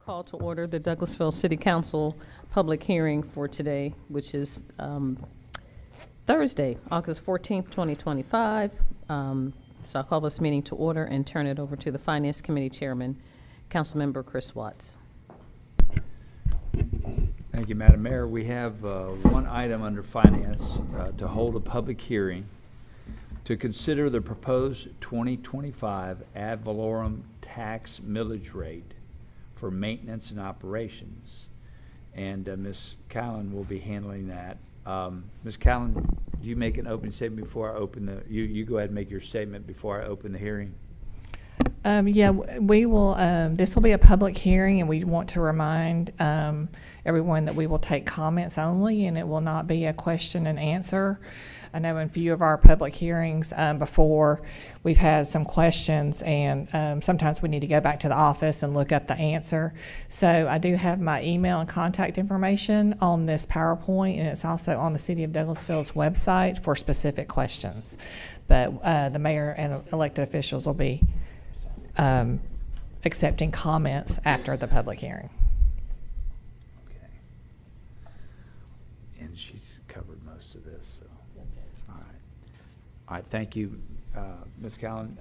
Call to order the Douglasville City Council public hearing for today, which is Thursday, August 14th, 2025. So I'll call this meeting to order and turn it over to the Finance Committee Chairman, Councilmember Chris Watts. Thank you, Madam Mayor. We have one item under Finance to hold a public hearing to consider the proposed 2025 ad valorem tax millage rate for maintenance and operations. And Ms. Callan will be handling that. Ms. Callan, do you make an opening statement before I open the, you go ahead and make your statement before I open the hearing? Yeah, we will, this will be a public hearing, and we want to remind everyone that we will take comments only, and it will not be a question and answer. I know in a few of our public hearings before, we've had some questions, and sometimes we need to go back to the office and look up the answer. So I do have my email and contact information on this PowerPoint, and it's also on the City of Douglasville's website for specific questions. But the mayor and elected officials will be accepting comments after the public hearing. Okay. And she's covered most of this, so. All right, thank you, Ms. Callan.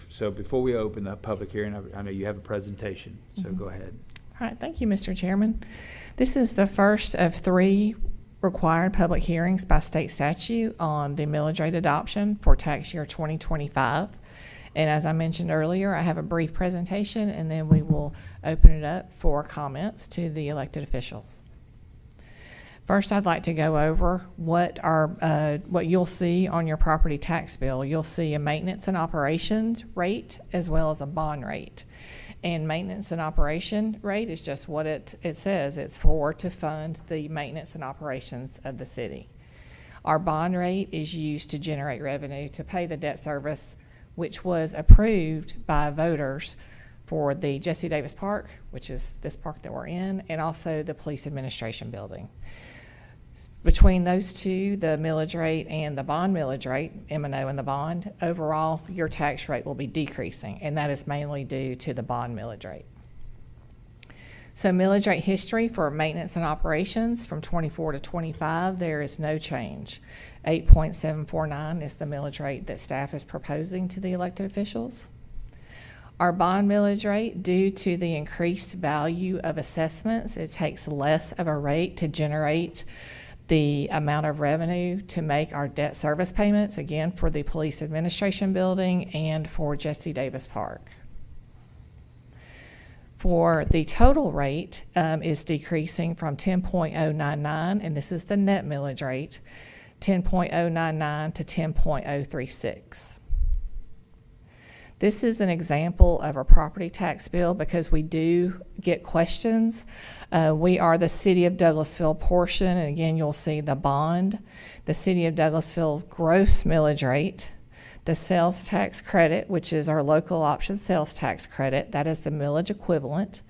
So before we open the public hearing, I know you have a presentation, so go ahead. All right, thank you, Mr. Chairman. This is the first of 3 required public hearings by state statute on the millage rate adoption for tax year 2025. And as I mentioned earlier, I have a brief presentation, and then we will open it up for comments to the elected officials. First, I'd like to go over what you'll see on your property tax bill. You'll see a maintenance and operations rate as well as a bond rate. And maintenance and operation rate is just what it says. It's to fund the maintenance and operations of the city. Our bond rate is used to generate revenue to pay the debt service, which was approved by voters for the Jesse Davis Park, which is this park that we're in, and also the Police Administration Building. Between those two, the millage rate and the bond millage rate, M&O and the bond, overall your tax rate will be decreasing, and that is mainly due to the bond millage rate. So millage rate history for maintenance and operations from 24 to 25, there is no change. 8.749 is the millage rate that staff is proposing to the elected officials. Our bond millage rate, due to the increased value of assessments, it takes less of a rate to generate the amount of revenue to make our debt service payments, again, for the Police Administration Building and for Jesse Davis Park. For the total rate is decreasing from 10.099, and this is the net millage rate, 10.099 to 10.036. This is an example of a property tax bill because we do get questions. We are the City of Douglasville portion, and again, you'll see the bond, the City of Douglasville's gross millage rate, the sales tax credit, which is our local option sales tax credit, that is the millage equivalent.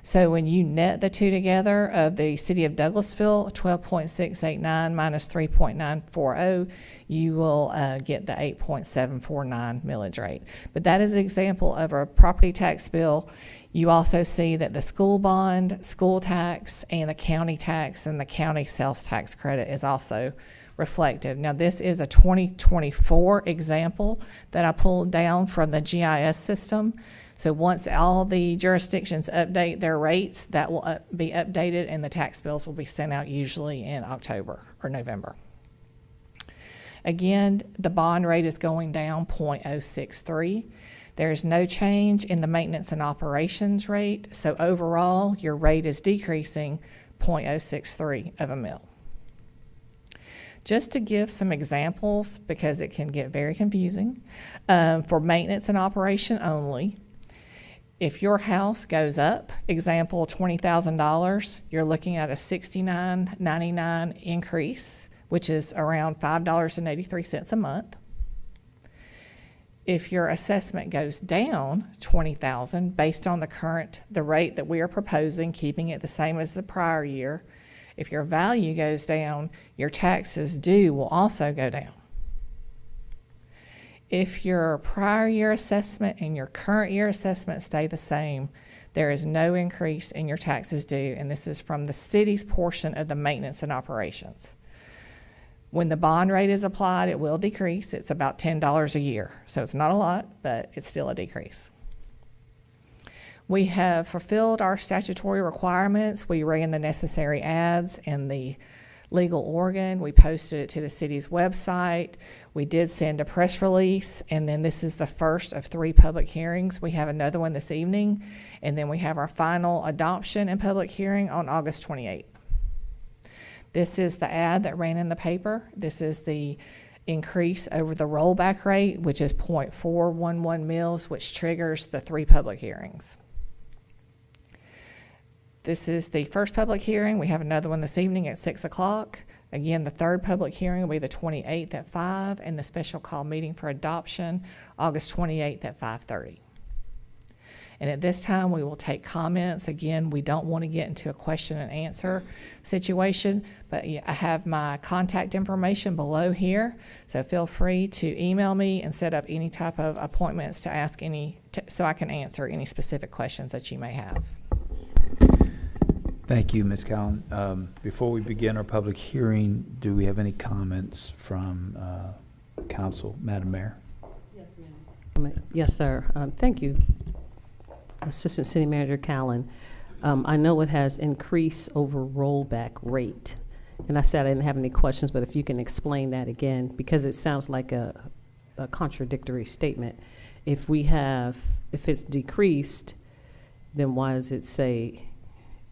So when you net the two together of the City of Douglasville, 12.689 minus 3.940, you will get the 8.749 millage rate. But that is an example of a property tax bill. You also see that the school bond, school tax, and the county tax and the county sales tax credit is also reflective. Now, this is a 2024 example that I pulled down from the GIS system. So once all the jurisdictions update their rates, that will be updated, and the tax bills will be sent out usually in October or November. Again, the bond rate is going down 0.063. There is no change in the maintenance and operations rate. So overall, your rate is decreasing 0.063 of a mil. Just to give some examples, because it can get very confusing, for maintenance and operation only, if your house goes up, example $20,000, you're looking at a $69.99 increase, which is around $5.83 a month. If your assessment goes down $20,000 based on the rate that we are proposing, keeping it the same as the prior year, if your value goes down, your taxes due will also go down. If your prior year assessment and your current year assessment stay the same, there is no increase in your taxes due, and this is from the city's portion of the maintenance and operations. When the bond rate is applied, it will decrease. It's about $10 a year, so it's not a lot, but it's still a decrease. We have fulfilled our statutory requirements. We ran the necessary ads in the legal organ. We posted it to the city's website. We did send a press release, and then this is the first of 3 public hearings. We have another one this evening, and then we have our final adoption and public hearing on August 28th. This is the ad that ran in the paper. This is the increase over the rollback rate, which is 0.411 mils, which triggers the 3 public hearings. This is the first public hearing. We have another one this evening at 6 o'clock. Again, the 3rd public hearing will be the 28th at 5, and the special call meeting for adoption, August 28th at 5:30. And at this time, we will take comments. Again, we don't want to get into a question and answer situation, but I have my contact information below here, so feel free to email me and set up any type of appointments to ask so I can answer any specific questions that you may have. Thank you, Ms. Cowan. Before we begin our public hearing, do we have any comments from council? Madam Mayor? Yes, ma'am. Yes, sir. Thank you, Assistant City Manager Callen. I know it has increased over rollback rate, and I said I didn't have any questions, but if you can explain that again, because it sounds like a contradictory statement. If it's decreased, then why does it say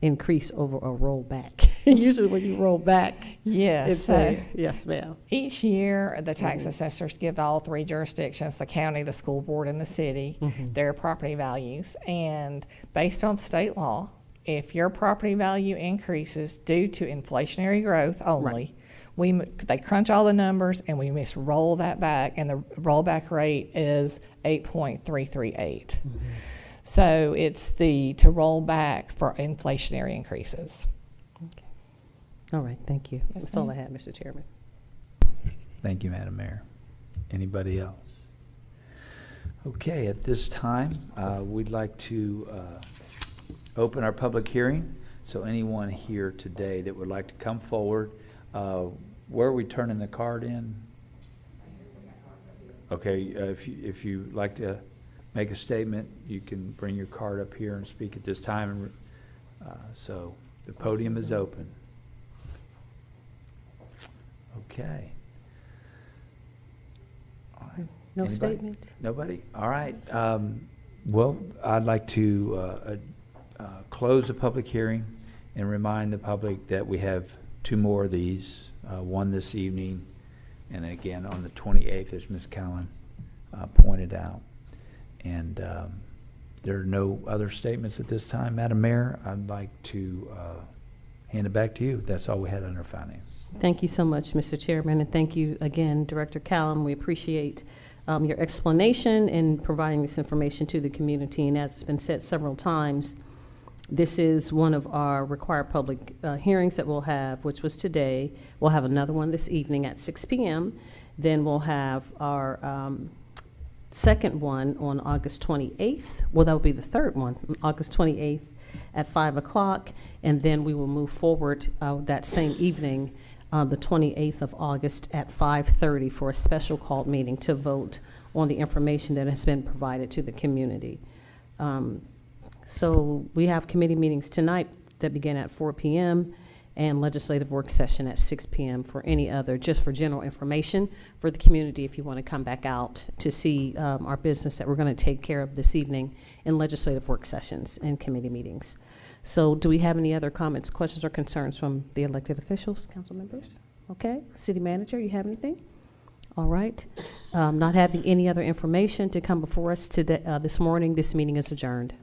increase over a rollback? Usually when you roll back, Yes. yes, ma'am. Each year, the tax assessors give all 3 jurisdictions, the county, the school board, and the city, their property values. And based on state law, if your property value increases due to inflationary growth only, they crunch all the numbers and we must roll that back, and the rollback rate is 8.338. So it's to roll back for inflationary increases. Okay. All right, thank you. Yes, That's all I ma'am. had, Mr. Chairman. Thank you, Madam Mayor. Anybody else? Okay, at this time, we'd like to open our public hearing. So anyone here today that would like to come forward, where are we turning the card in? Okay, if you like to make a statement, you can bring your card up here and speak at this time. So the podium is open. Okay. All right. No Anybody? statement? Nobody? All right. Well, I'd like to close the public hearing and remind the public that we have 2 more of these, one this evening and again on the 28th, as Ms. Cowan pointed out. And there are no other statements at this time. Madam Mayor, I'd like to hand it back to you. That's all we had under finance. Thank you so much, Mr. Chairman, and thank you again, Director Callum. We appreciate your explanation and providing this information to the community. And as it's been said several times, this is one of our required public hearings that we'll have, which was today. We'll have another one this evening at 6 p.m. Then we'll have our second one on August 28th. Well, that will be the 3rd one, August 28th at 5 o'clock. And then we will move forward that same evening, the 28th of August at 5:30 for a special called meeting to vote on the information that has been provided to the community. So we have committee meetings tonight that begin at 4 p.m. and legislative work session at 6 p.m. for any other, just for general information for the community if you want to come back out to see our business that we're going to take care of this evening in legislative work sessions and committee meetings. So do we have any other comments, questions, or concerns from the elected officials, council members? Okay, City Manager, you have anything? All right. Not having any other information to come before us today, this morning, this meeting is adjourned.